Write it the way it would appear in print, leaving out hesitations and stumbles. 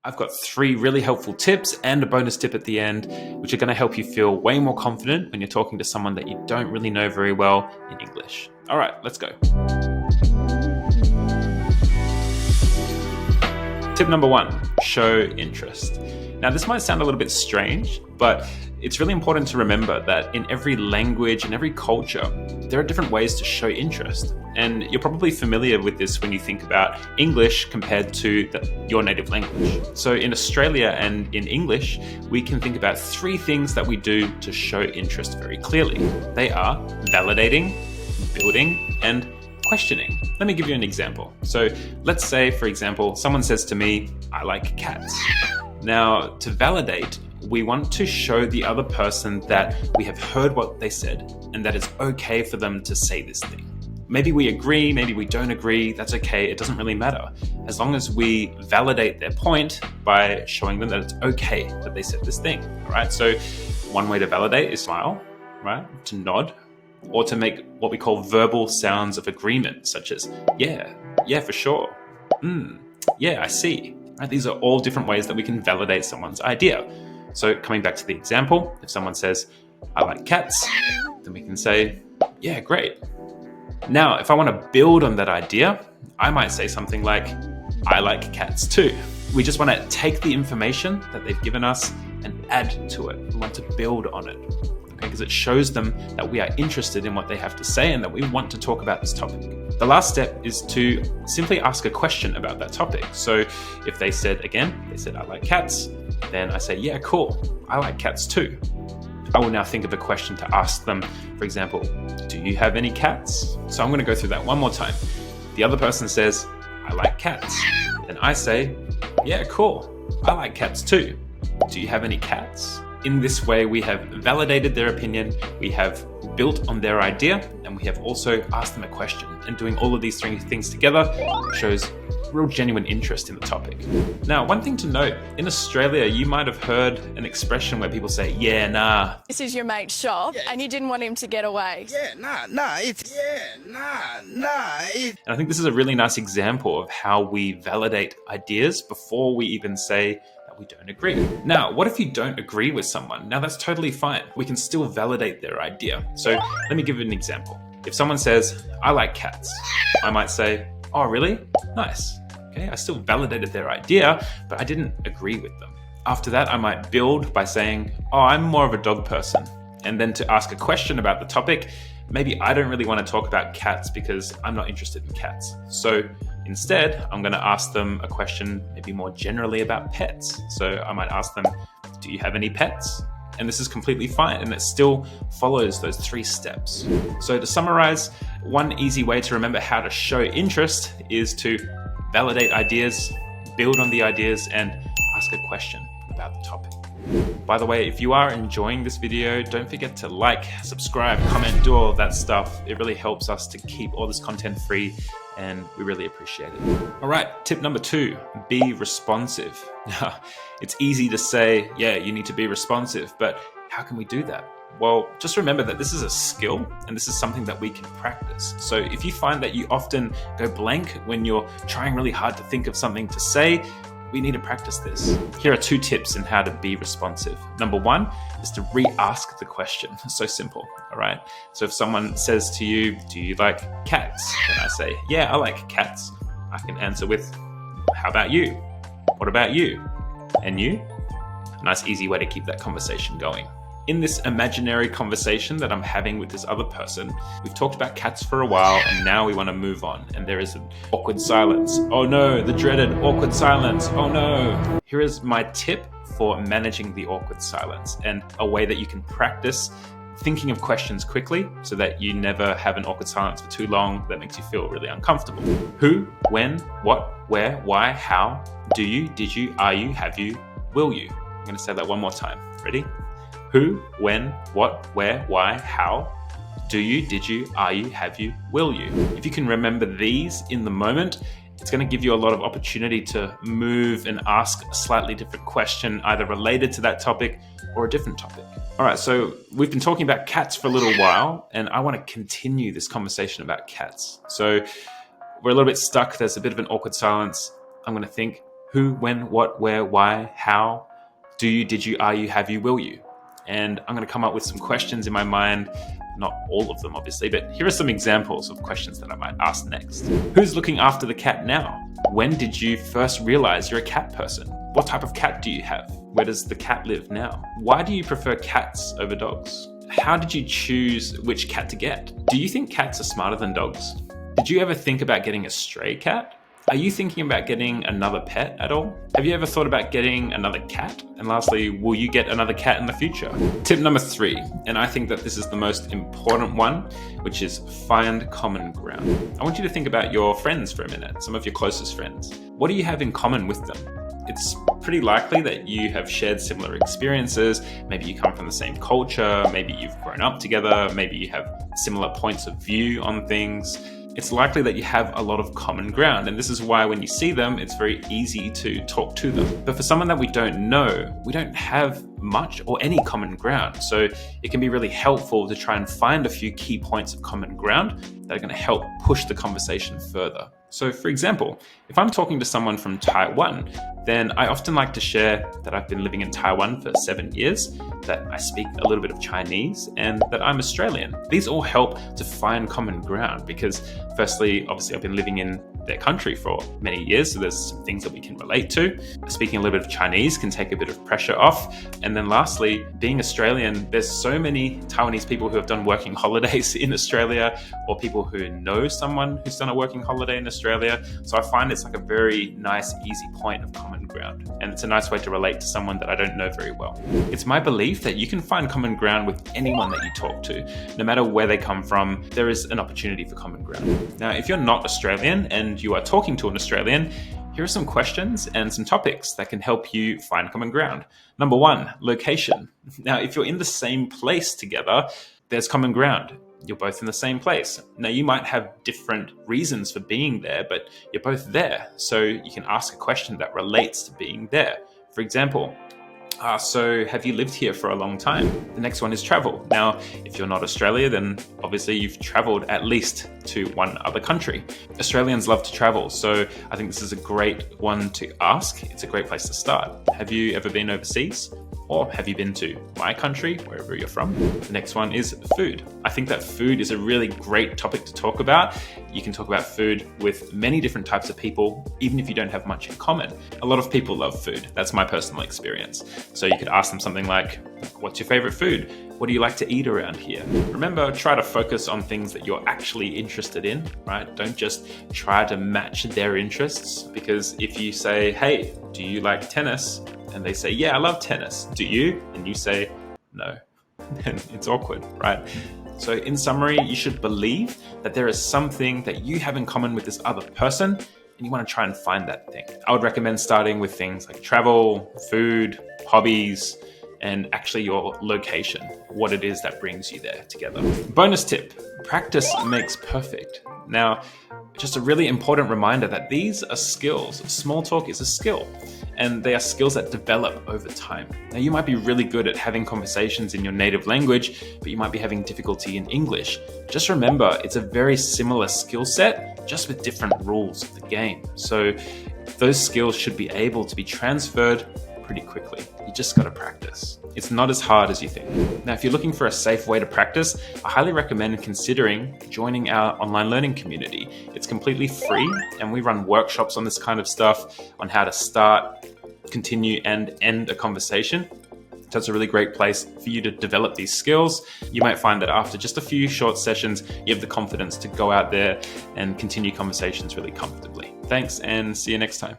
I've got 3 really helpful tips and a bonus tip at the end, which are going to help you feel way more confident when you're talking to someone that you don't really know very well in English. All right, let's go. Tip number 1, show interest. Now, this might sound a little bit strange, but it's really important to remember that in every language and every culture, there are different ways to show interest. And you're probably familiar with this when you think about English compared to your native language. So in Australia and in English, we can think about 3 things that we do to show interest very clearly. They are validating, building, and questioning. Let me give you an example. So let's say, for example, someone says to me, "I like cats." Now, to validate, we want to show the other person that we have heard what they said and that it's okay for them to say this thing. Maybe we agree, maybe we don't agree, that's okay, it doesn't really matter. As long as we validate their point by showing them that it's okay that they said this thing, all right? So one way to validate is smile, right? To nod, or to make what we call verbal sounds of agreement, such as, yeah, for sure, yeah, I see. Right? These are all different ways that we can validate someone's idea. So coming back to the example, if someone says, "I like cats," then we can say, "Yeah, great." Now, if I want to build on that idea, I might say something like, "I like cats too." We just want to take the information that they've given us and add to it. We want to build on it, okay? Because it shows them that we are interested in what they have to say and that we want to talk about this topic. The last step is to simply ask a question about that topic. So if they said, "I like cats," then I say, "Yeah, cool, I like cats too." I will now think of a question to ask them. For example, "Do you have any cats?" So I'm going to go through that one more time. The other person says, "I like cats." Then I say, "Yeah, cool, I like cats too. Do you have any cats?" In this way, we have validated their opinion, we have built on their idea, and we have also asked them a question. And doing all of these 3 things together shows real genuine interest in the topic. Now, one thing to note, in Australia, you might have heard an expression where people say, "Yeah, nah." This is your mate's shop, and you didn't want him to get away. And I think this is a really nice example of how we validate ideas before we even say that we don't agree. Now, what if you don't agree with someone? Now, that's totally fine. We can still validate their idea. So let me give you an example. If someone says, "I like cats," I might say, "Oh, really? Nice." Okay, I still validated their idea, but I didn't agree with them. After that, I might build by saying, "Oh, I'm more of a dog person." And then to ask a question about the topic, maybe I don't really want to talk about cats because I'm not interested in cats. So instead, I'm going to ask them a question maybe more generally about pets. So I might ask them, "Do you have any pets?" And this is completely fine, and it still follows those 3 steps. So to summarize, one easy way to remember how to show interest is to validate ideas, build on the ideas, and ask a question about the topic. By the way, if you are enjoying this video, don't forget to like, subscribe, comment, do all of that stuff. It really helps us to keep all this content free, and we really appreciate it. All right, tip number 2, be responsive. Now, it's easy to say, yeah, you need to be responsive, but how can we do that? Well, just remember that this is a skill and this is something that we can practice. So if you find that you often go blank when you're trying really hard to think of something to say, we need to practice this. Here are 2 tips in how to be responsive. Number 1 is to re-ask the question. It's so simple, all right? So if someone says to you, "Do you like cats?" And I say, "Yeah, I like cats." I can answer with, "How about you? What about you? And you?" A nice easy way to keep that conversation going. In this imaginary conversation that I'm having with this other person, we've talked about cats for a while and now we want to move on. And there is an awkward silence. Oh no, the dreaded awkward silence. Oh no. Here is my tip for managing the awkward silence and a way that you can practice thinking of questions quickly so that you never have an awkward silence for too long that makes you feel really uncomfortable. Who, when, what, where, why, how, do you, did you, are you, have you, will you? I'm going to say that one more time. Ready? Who, when, what, where, why, how, do you, did you, are you, have you, will you? If you can remember these in the moment, it's going to give you a lot of opportunity to move and ask a slightly different question, either related to that topic or a different topic. All right, so we've been talking about cats for a little while, and I want to continue this conversation about cats. So we're a little bit stuck. There's a bit of an awkward silence. I'm going to think, Who, when, what, where, why, how, do you, did you, are you, have you, will you? And I'm going to come up with some questions in my mind. Not all of them, obviously, but here are some examples of questions that I might ask next. Who's looking after the cat now? When did you first realize you're a cat person? What type of cat do you have? Where does the cat live now? Why do you prefer cats over dogs? How did you choose which cat to get? Do you think cats are smarter than dogs? Did you ever think about getting a stray cat? Are you thinking about getting another pet at all? Have you ever thought about getting another cat? And lastly, will you get another cat in the future? Tip number 3, and I think that this is the most important one, which is find common ground. I want you to think about your friends for a minute, some of your closest friends. What do you have in common with them? It's pretty likely that you have shared similar experiences. Maybe you come from the same culture, maybe you've grown up together, maybe you have similar points of view on things. It's likely that you have a lot of common ground, and this is why when you see them, it's very easy to talk to them. But for someone that we don't know, we don't have much or any common ground. So it can be really helpful to try and find a few key points of common ground that are going to help push the conversation further. So for example, if I'm talking to someone from Taiwan, then I often like to share that I've been living in Taiwan for 7 years, that I speak a little bit of Chinese, and that I'm Australian. These all help to find common ground because firstly, obviously I've been living in their country for many years, so there's some things that we can relate to. Speaking a little bit of Chinese can take a bit of pressure off. And then lastly, being Australian, there's so many Taiwanese people who have done working holidays in Australia, or people who know someone who's done a working holiday in Australia. So I find it's like a very nice, easy point of common ground. And it's a nice way to relate to someone that I don't know very well. It's my belief that you can find common ground with anyone that you talk to. No matter where they come from, there is an opportunity for common ground. Now, if you're not Australian and you are talking to an Australian, here are some questions and some topics that can help you find common ground. Number 1, location. Now, if you're in the same place together, there's common ground. You're both in the same place. Now, you might have different reasons for being there, but you're both there. So you can ask a question that relates to being there. For example, so have you lived here for a long time? The next one is travel. Now, if you're not Australia, then obviously you've traveled at least to one other country. Australians love to travel, so I think this is a great one to ask. It's a great place to start. Have you ever been overseas? Or have you been to my country, wherever you're from? The next one is food. I think that food is a really great topic to talk about. You can talk about food with many different types of people, even if you don't have much in common. A lot of people love food. That's my personal experience. So you could ask them something like, what's your favorite food? What do you like to eat around here? Remember, try to focus on things that you're actually interested in, right? Don't just try to match their interests, because if you say, hey, do you like tennis? And they say, yeah, I love tennis. Do you? And you say, no. Then it's awkward, right? So in summary, you should believe that there is something that you have in common with this other person, and you want to try and find that thing. I would recommend starting with things like travel, food, hobbies, and actually your location, what it is that brings you there together. Bonus tip, practice makes perfect. Now, just a really important reminder that these are skills. Small talk is a skill, and they are skills that develop over time. Now, you might be really good at having conversations in your native language, but you might be having difficulty in English. Just remember, it's a very similar skill set, just with different rules of the game. So those skills should be able to be transferred pretty quickly. You just got to practice. It's not as hard as you think. Now, if you're looking for a safe way to practice, I highly recommend considering joining our online learning community. It's completely free, and we run workshops on this kind of stuff, on how to start, continue, and end a conversation. So it's a really great place for you to develop these skills. You might find that after just a few short sessions, you have the confidence to go out there and continue conversations really comfortably. Thanks, and see you next time.